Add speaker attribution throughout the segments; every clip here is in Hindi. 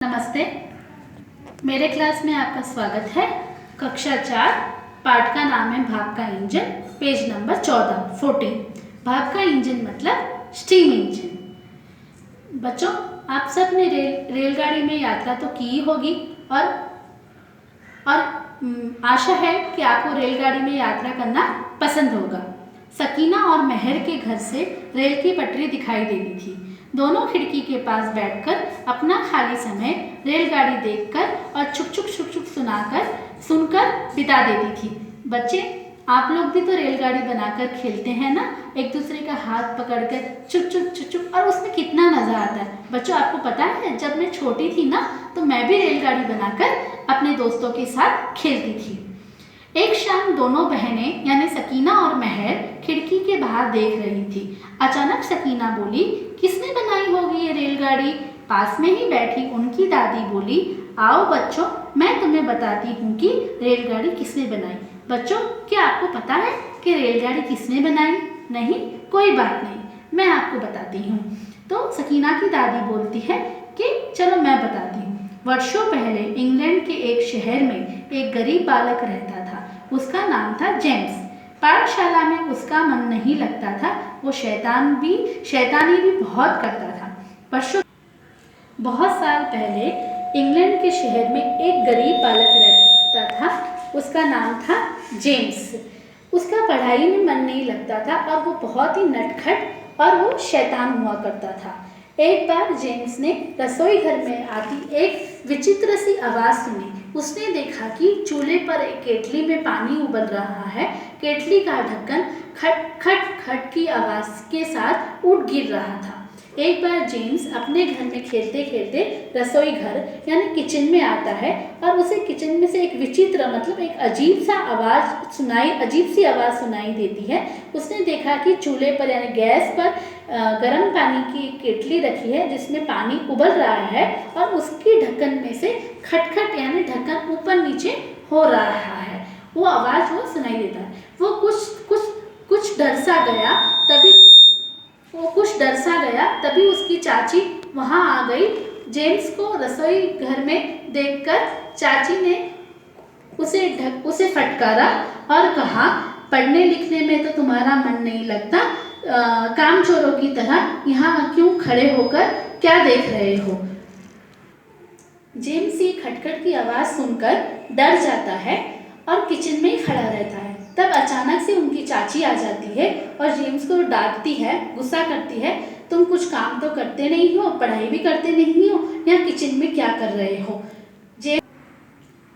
Speaker 1: नमस्ते, मेरे क्लास में आपका स्वागत है। कक्षा 4 पाठ का नाम है भाप का इंजन, पेज नंबर 14। भाप का इंजन मतलब स्टीम इंजन। बच्चों, आप सब ने रेलगाड़ी में यात्रा तो की होगी और आशा है कि आपको रेलगाड़ी में यात्रा करना पसंद होगा। सकीना और महर के घर से रेल की पटरी दिखाई देती थी। दोनों खिड़की के पास बैठकर अपना खाली समय रेलगाड़ी देखकर और छुक छुक सुनकर बिता देती थी। बच्चे, आप लोग भी तो रेलगाड़ी बनाकर खेलते हैं ना, एक दूसरे का हाथ पकड़कर चुक और उसमें कितना मजा आता है। बच्चों, आपको पता है जब मैं छोटी थी ना तो मैं भी रेलगाड़ी बनाकर अपने दोस्तों के साथ खेलती थी। एक शाम दोनों बहनें यानी सकीना और महर खिड़की के बाहर देख रही थी। अचानक सकीना बोली, किसने बनाई होगी ये रेलगाड़ी? पास में ही बैठी उनकी दादी बोली, आओ बच्चों, मैं तुम्हें बताती हूँ कि रेलगाड़ी किसने बनाई। बच्चों, क्या आपको पता है कि रेलगाड़ी किसने बनाई? नहीं, कोई बात नहीं, मैं आपको बताती हूँ। तो सकीना की दादी बोलती है कि चलो मैं बताती हूँ। वर्षों पहले इंग्लैंड के एक शहर में एक गरीब बालक रहता था। उसका नाम था जेम्स। पाठशाला में उसका मन नहीं लगता था। वो शैतानी भी बहुत करता था। बहुत साल पहले इंग्लैंड के शहर में एक गरीब बालक रहता था। उसका नाम था जेम्स। उसका पढ़ाई में मन नहीं लगता था और वो बहुत ही नटखट और वो शैतान हुआ करता था। एक बार जेम्स ने रसोई घर में आती एक विचित्र सी आवाज़ सुनी। उसने देखा कि चूल्हे पर एक केतली में पानी उबल रहा है। केतली का ढक्कन खट खट खट की आवाज़ के साथ उठ गिर रहा था। एक बार जेम्स अपने घर में खेलते खेलते रसोई घर यानी किचन में आता है और उसे किचन में से एक विचित्र मतलब एक अजीब सी आवाज़ सुनाई देती है। उसने देखा कि चूल्हे पर यानी गैस पर गर्म पानी की केतली रखी है जिसमें पानी उबल रहा है और उसकी ढक्कन में से खटखट यानी ढक्कन ऊपर नीचे हो रहा है। वो आवाज़ वो सुनाई देता है। वो कुछ डर सा गया तभी उसकी चाची वहाँ आ गई। जेम्स को रसोई घर में देखकर चाची ने उसे फटकारा और कहा, पढ़ने लिखने में तो तुम्हारा मन नहीं लगता, कामचोरों की तरह यहाँ क्यों खड़े होकर क्या देख रहे हो? जेम्स ये खटखट की आवाज़ सुनकर डर जाता है और किचन में ही खड़ा रहता है। तब अचानक से उनकी चाची आ जाती है और जेम्स को डांटती है, गुस्सा करती है, तुम कुछ काम तो करते नहीं हो, पढ़ाई भी करते नहीं हो, यहाँ किचन में क्या कर रहे हो?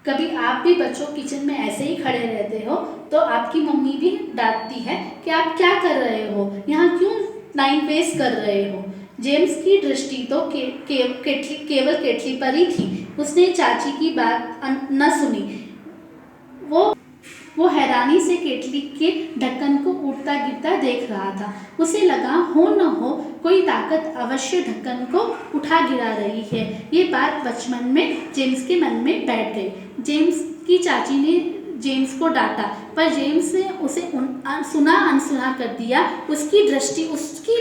Speaker 1: कभी आप भी बच्चों किचन में ऐसे ही खड़े रहते हो तो आपकी मम्मी भी डांटती है कि आप क्या कर रहे हो, यहाँ क्यों टाइम वेस्ट कर रहे हो? जेम्स की दृष्टि तो केवल केतली पर ही थी। उसने चाची की बात न सुनी। वो हैरानी से केतली के ढक्कन को उठता गिरता देख रहा था। उसे लगा हो न हो कोई ताकत अवश्य ढक्कन को उठा गिरा रही है। ये बात बचपन में जेम्स के मन में बैठ गई। जेम्स की चाची ने जेम्स को डांटा पर जेम्स ने उसे अनसुना कर दिया। उसकी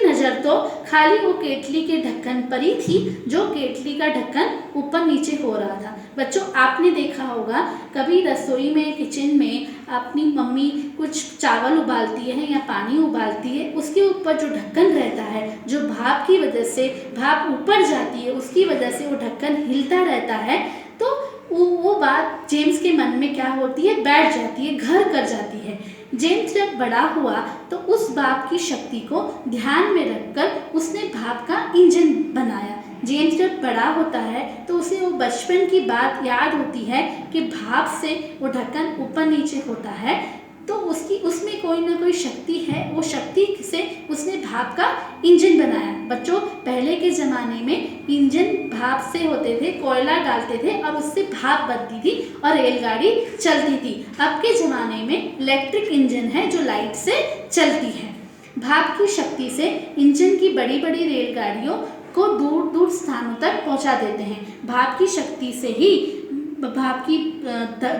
Speaker 1: नज़र तो खाली वो केतली के ढक्कन पर ही थी जो केतली का ढक्कन ऊपर नीचे हो रहा था। बच्चों, आपने देखा होगा कभी रसोई में किचन में अपनी मम्मी कुछ चावल उबालती है या पानी उबालती है, उसके ऊपर जो ढक्कन रहता है, जो भाप की वजह से भाप ऊपर जाती है, उसकी वजह से वो ढक्कन हिलता रहता है। तो वो बात जेम्स के मन में क्या होती है, बैठ जाती है, घर कर जाती है। जेम्स जब बड़ा हुआ तो उस बात की शक्ति को ध्यान में रखकर उसने भाप का इंजन बनाया। जेम्स जब बड़ा होता है तो उसे वो बचपन की बात याद होती है कि भाप से वो ढक्कन ऊपर नीचे होता है तो उसमें कोई ना कोई शक्ति है। वो शक्ति से उसने भाप का इंजन बनाया। बच्चों, पहले के ज़माने में इंजन भाप से होते थे, कोयला डालते थे और उससे भाप बनती थी और रेलगाड़ी चलती थी। अब के ज़माने में इलेक्ट्रिक इंजन है जो लाइट से चलती है। भाप की शक्ति से इंजन की बड़ी बड़ी रेलगाड़ियों को दूर दूर स्थानों तक पहुंचा देते हैं। भाप की शक्ति से ही, भाप की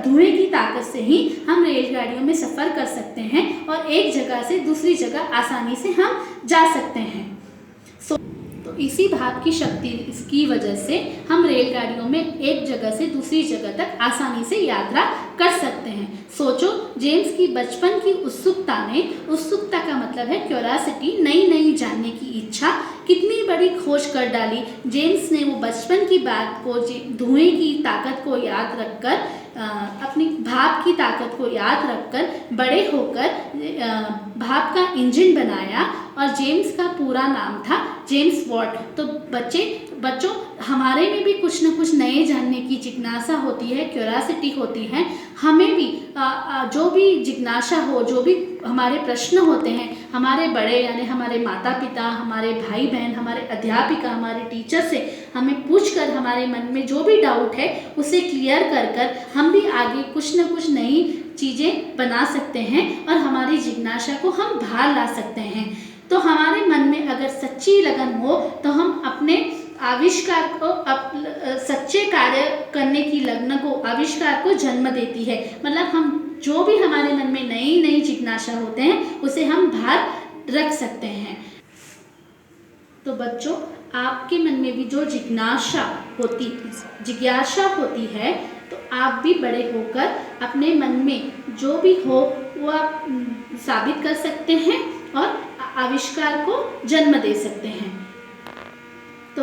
Speaker 1: धुएं की ताकत से ही हम रेलगाड़ियों में सफ़र कर सकते हैं और एक जगह से दूसरी जगह आसानी से हम जा सकते हैं। तो तो इसी भाव की शक्ति की वजह से हम रेलगाड़ियों में एक जगह से दूसरी जगह तक आसानी से यात्रा कर सकते हैं। सोचो, जेम्स की बचपन की उत्सुकता का मतलब है क्यूरियोसिटी, नई नई जानने की इच्छा, कितनी बड़ी खोज कर डाली। जेम्स ने वो बचपन की बात को, धुएं की ताकत को याद रखकर, अपनी भाप की ताकत को याद रखकर बड़े होकर भाप का इंजन बनाया और जेम्स का पूरा नाम था जेम्स वॉट। तो बच्चों, हमारे में भी कुछ न कुछ नए जानने की जिज्ञासा होती है, क्यूरियोसिटी होती है। हमें भी जो भी जिज्ञासा हो, जो भी हमारे प्रश्न होते हैं, हमारे बड़े यानी हमारे माता पिता, हमारे भाई बहन, हमारे अध्यापिका, हमारे टीचर से हमें पूछकर हमारे मन में जो भी डाउट है उसे क्लियर कर हम भी आगे कुछ न कुछ नई चीज़ें बना सकते हैं और हमारी जिज्ञासा को हम बाहर ला सकते हैं। तो हमारे मन में अगर सच्ची लगन हो तो हम अपने आविष्कार को, सच्चे कार्य करने की लगन को, आविष्कार को जन्म देती है। मतलब हम जो भी हमारे मन में नई नई जिज्ञासा होते हैं उसे हम बाहर रख सकते हैं। तो बच्चों, आपके मन में भी जो जिज्ञासा होती है तो आप भी बड़े होकर अपने मन में जो भी हो वो आप साबित कर सकते हैं और आविष्कार को जन्म दे सकते हैं।